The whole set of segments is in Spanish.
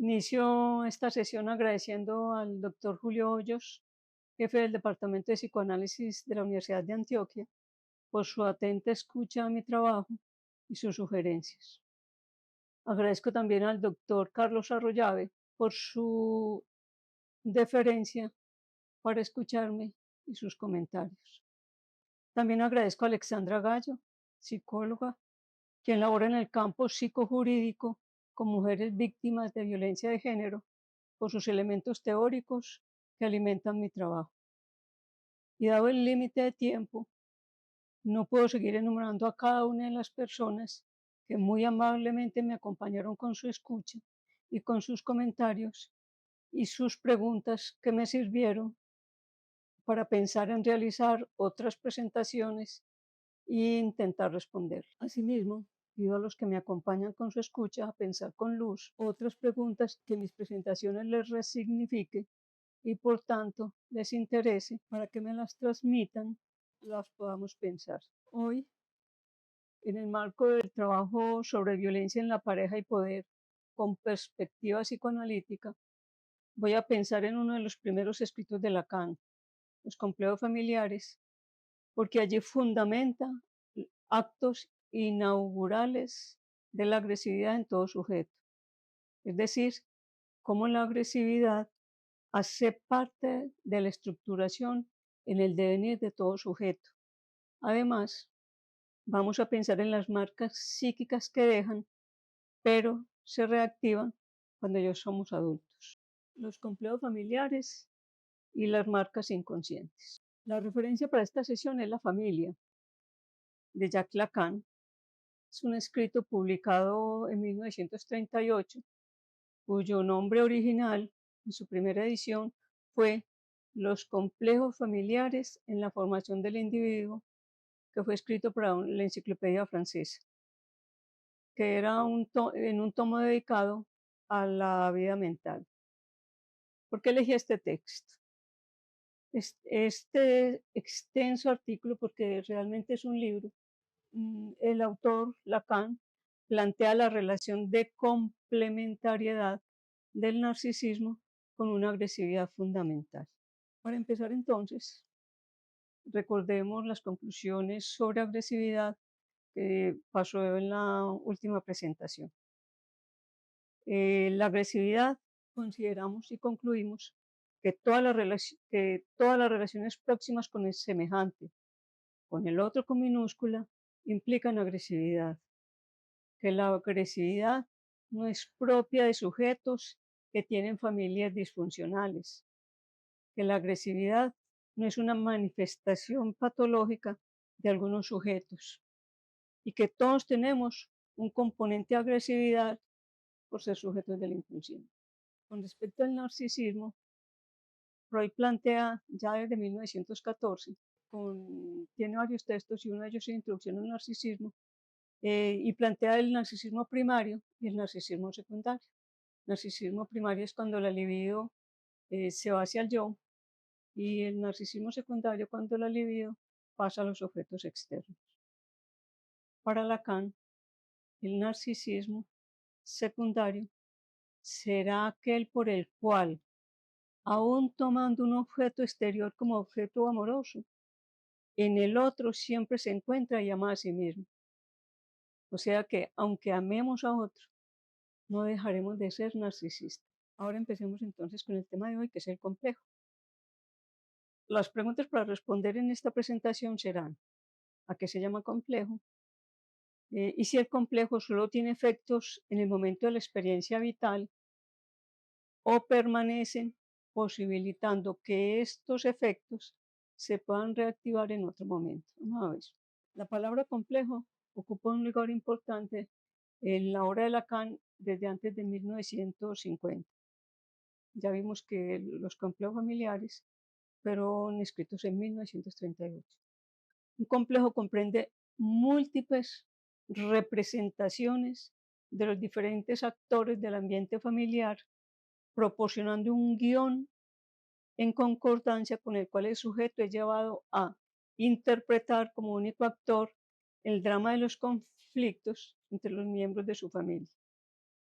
Inicio esta sesión agradeciendo al doctor Julio Hoyos, jefe del Departamento de Psicoanálisis de la Universidad de Antioquia, por su atenta escucha a mi trabajo y sus sugerencias. Agradezco también al doctor Carlos Arroyave por su deferencia para escucharme y sus comentarios. También agradezco a Alexandra Gallo, psicóloga, quien labora en el campo psicojurídico con mujeres víctimas de violencia de género, por sus elementos teóricos que alimentan mi trabajo. Y dado el límite de tiempo, no puedo seguir enumerando a cada una de las personas que muy amablemente me acompañaron con su escucha y con sus comentarios y sus preguntas que me sirvieron para pensar en realizar otras presentaciones e intentar responder. Asimismo, pido a los que me acompañan con su escucha a pensar con luz otras preguntas que mis presentaciones les resignifique y por tanto les interese para que me las transmitan, las podamos pensar. Hoy, en el marco del trabajo sobre violencia en la pareja y poder con perspectiva psicoanalítica, voy a pensar en uno de los primeros escritos de Lacan, Los complejos familiares, porque allí fundamenta actos inaugurales de la agresividad en todo sujeto. Es decir, cómo la agresividad hace parte de la estructuración en el devenir de todo sujeto. Además, vamos a pensar en las marcas psíquicas que dejan, pero se reactivan cuando ya somos adultos. Los complejos familiares y las marcas inconscientes. La referencia para esta sesión es La familia, de Jacques Lacan. Es un escrito publicado en 1938, cuyo nombre original en su primera edición fue Los complejos familiares en la formación del individuo, que fue escrito para la enciclopedia francesa, que era en un tomo dedicado a la vida mental. ¿Por qué elegí este texto? Este extenso artículo, porque realmente es un libro, el autor Lacan plantea la relación de complementariedad del narcisismo con una agresividad fundamental. Para empezar entonces, recordemos las conclusiones sobre agresividad que pasó en la última presentación. La agresividad, consideramos y concluimos que todas las relaciones próximas con el semejante, con el otro con minúscula, implican agresividad, que la agresividad no es propia de sujetos que tienen familias disfuncionales, que la agresividad no es una manifestación patológica de algunos sujetos y que todos tenemos un componente de agresividad por ser sujetos del inconsciente. Con respecto al narcisismo, Freud plantea ya desde 1914, tiene varios textos y uno de ellos es Introducción al narcisismo, y plantea el narcisismo primario y el narcisismo secundario. Narcisismo primario es cuando la libido se va hacia el yo, y el narcisismo secundario cuando la libido pasa a los objetos externos. Para Lacan, el narcisismo secundario será aquel por el cual, aún tomando un objeto exterior como objeto amoroso, en el otro siempre se encuentra y ama a sí mismo. O sea que, aunque amemos a otro, no dejaremos de ser narcisistas. Ahora empecemos entonces con el tema de hoy, que es el complejo. Las preguntas para responder en esta presentación serán: ¿a qué se llama complejo? Y si el complejo solo tiene efectos en el momento de la experiencia vital o permanecen posibilitando que estos efectos se puedan reactivar en otro momento. Vamos a ver. La palabra complejo ocupa un lugar importante en la obra de Lacan desde antes de 1950. Ya vimos que los complejos familiares fueron escritos en 1938. Un complejo comprende múltiples representaciones de los diferentes actores del ambiente familiar, proporcionando un guión en concordancia con el cual el sujeto es llevado a interpretar como único actor el drama de los conflictos entre los miembros de su familia,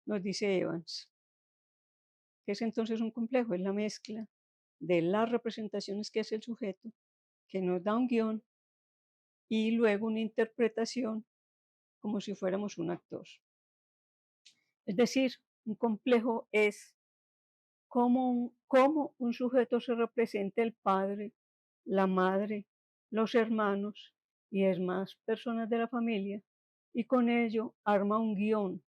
nos dice Evans. ¿Qué es entonces un complejo? Es la mezcla de las representaciones que hace el sujeto, que nos da un guión, y luego una interpretación como si fuéramos un actor. Es decir, un complejo es cómo un sujeto se representa el padre, la madre, los hermanos y demás personas de la familia, y con ello arma un guión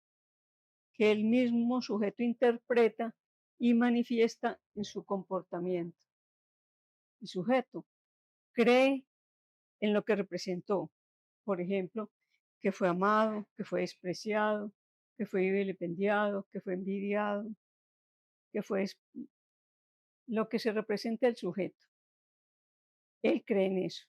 que el mismo sujeto interpreta y manifiesta en su comportamiento. El sujeto cree en lo que representó, por ejemplo, que fue amado, que fue despreciado, que fue vilipendiado, que fue envidiado, que fue lo que se representa el sujeto. Él cree en eso.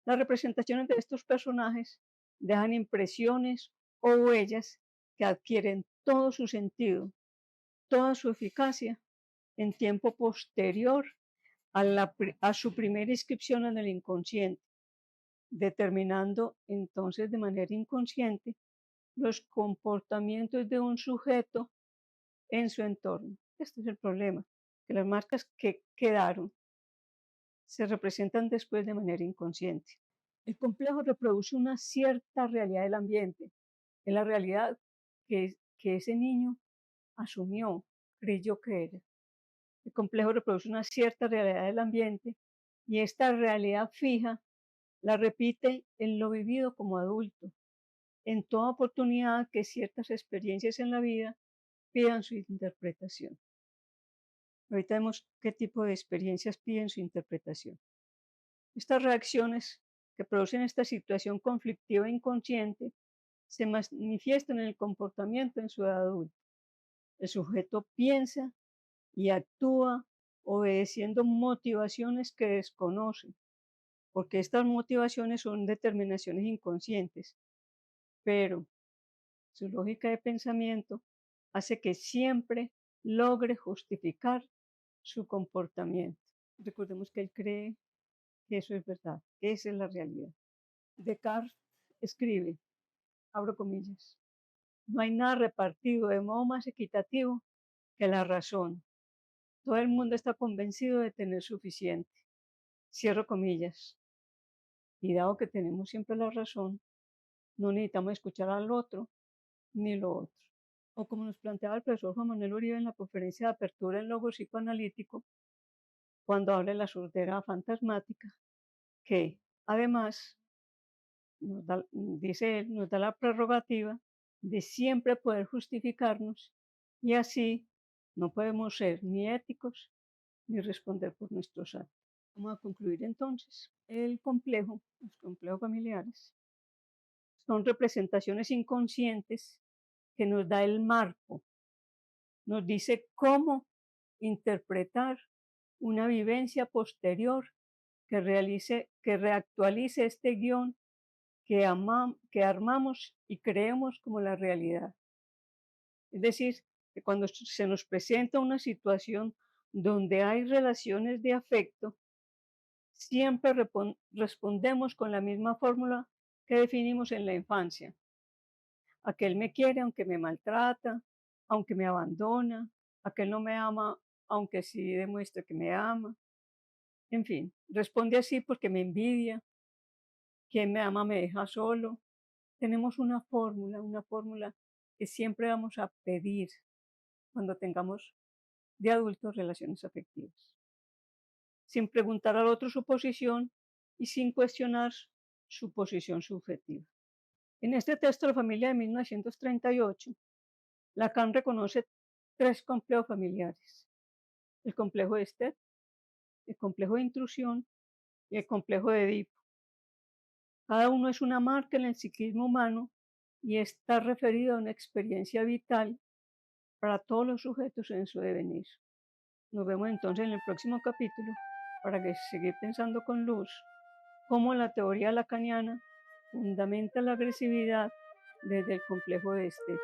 Las representaciones de estos personajes dejan impresiones o huellas que adquieren todo su sentido, toda su eficacia en tiempo posterior a su primera inscripción en el inconsciente, determinando entonces de manera inconsciente los comportamientos de un sujeto en su entorno. Este es el problema, que las marcas que quedaron se representan después de manera inconsciente. El complejo reproduce una cierta realidad del ambiente, es la realidad que ese niño asumió, creyó que era. El complejo reproduce una cierta realidad del ambiente y esta realidad fija la repite en lo vivido como adulto, en toda oportunidad que ciertas experiencias en la vida pidan su interpretación. Ahorita vemos qué tipo de experiencias piden su interpretación. Estas reacciones que producen esta situación conflictiva inconsciente se manifiestan en el comportamiento en su edad adulta. El sujeto piensa y actúa obedeciendo motivaciones que desconoce, porque estas motivaciones son determinaciones inconscientes, pero su lógica de pensamiento hace que siempre logre justificar su comportamiento. Recordemos que él cree que eso es verdad, que esa es la realidad. Descartes escribe, abro comillas, no hay nada repartido de modo más equitativo que la razón. Todo el mundo está convencido de tener suficiente. Cierro comillas. Y dado que tenemos siempre la razón, no necesitamos escuchar al otro ni lo otro. O como nos planteaba el profesor Juan Manuel Uribe en la conferencia de apertura del logo psicoanalítico, cuando habla de la sordera fantasmática, que además, dice él, nos da la prerrogativa de siempre poder justificarnos y así no podemos ser ni éticos ni responder por nuestros actos. Vamos a concluir entonces. Los complejos familiares, son representaciones inconscientes que nos da el marco, nos dice cómo interpretar una vivencia posterior que reactualice este guión que armamos y creemos como la realidad. Es decir, que cuando se nos presenta una situación donde hay relaciones de afecto, siempre respondemos con la misma fórmula que definimos en la infancia. Aquel me quiere aunque me maltrata, aunque me abandona, aquel no me ama aunque sí demuestre que me ama. En fin, responde así porque me envidia, quien me ama me deja solo. Tenemos una fórmula que siempre vamos a pedir cuando tengamos de adultos relaciones afectivas, sin preguntar al otro su posición y sin cuestionar su posición subjetiva. En este texto de la familia de 1938, Lacan reconoce tres complejos familiares: el complejo de Esther, el complejo de intrusión y el complejo de Edipo. Cada uno es una marca en el psiquismo humano y está referido a una experiencia vital para todos los sujetos en su devenir. Nos vemos entonces en el próximo capítulo para seguir pensando con luz cómo la teoría lacaniana fundamenta la agresividad desde el complejo de Esther.